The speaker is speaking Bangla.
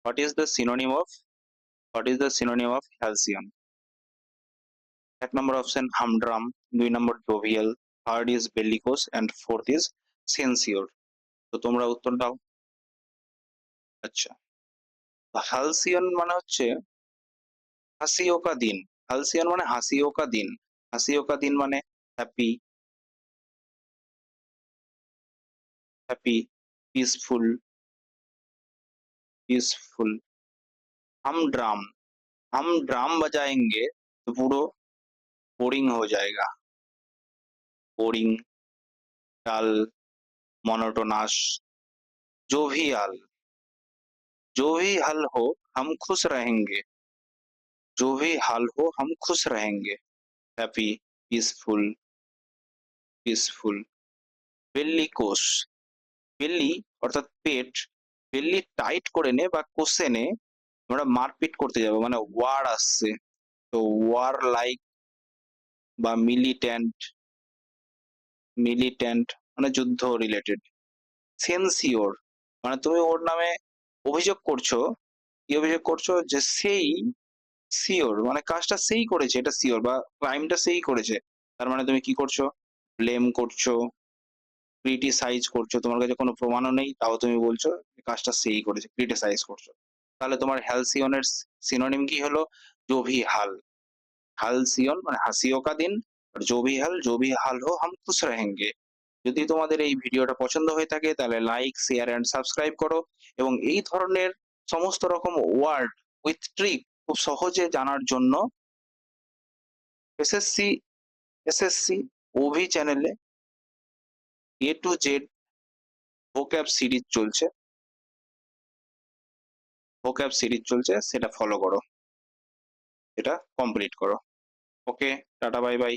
What is the synonym of halcyon? এক নম্বর অপশন হামড্রাম, 2 নম্বর jovial, third is bellicose and fourth is censure. তো তোমরা উত্তর দাও। আচ্ছা, হালসিয়ন মানে হচ্ছে হাসিওকা দিন। হালসিয়ন মানে হাসিওকা দিন। হাসিওকা দিন মানে হ্যাপি, হ্যাপি, পিসফুল, पीसफुल। हम ड्राम बजाएंगे तो पूरा बोरिंग हो जाएगा। बोरिंग, डल, मोनोटोनस, जोवियल। जो भी हल हो हम खुश रहेंगे। जो भी हाल हो हम खुश रहेंगे। Happy, peaceful, peaceful. बेल्ली कोष, বেল্লি অর্থাৎ পেট, বেল্লি টাইট করে নে বা কষে নে, আমরা মারপিট করতে যাবো মানে ওয়ার আসছে। তো ওয়ার লাইক বা মিলিট্যান্ট, মিলিট্যান্ট মানে যুদ্ধ রিলেটেড। সেন্সিওর মানে তুমি ওর নামে অভিযোগ করছো, কি অভিযোগ করছো যে সেই সিওর মানে কাজটা সেই করেছে, এটা সিওর বা ক্রাইমটা সেই করেছে। তার মানে তুমি কি করছো? ব্লেম করছো, ক্রিটিসাইজ করছো, তোমার কাছে কোনো প্রমাণও নেই তাও তুমি বলছো কাজটা সেই করেছে, ক্রিটিসাইজ করছো। তাহলে তোমার হ্যালসিয়নের সিনোনিম কি হলো? জোভি হাল। হালসিয়ন মানে হাসিও কা দিন, আর জোভি হাল, জোভি হাল হো হাম খুশ रहेंगे। যদি তোমাদের এই ভিডিওটা পছন্দ হয়ে থাকে তাহলে লাইক, শেয়ার এন্ড সাবস্ক্রাইব করো এবং এই ধরনের সমস্ত রকম ওয়ার্ড উইথ ট্রিক খুব সহজে জানার জন্য এসএসসি এসএসসি ওভি চ্যানেলে এ টু জেড ভোক্যাব সিরিজ চলছে, ভোক্যাব সিরিজ চলছে, সেটা ফলো করো, এটা কমপ্লিট করো। ওকে, টাটা, বাই বাই।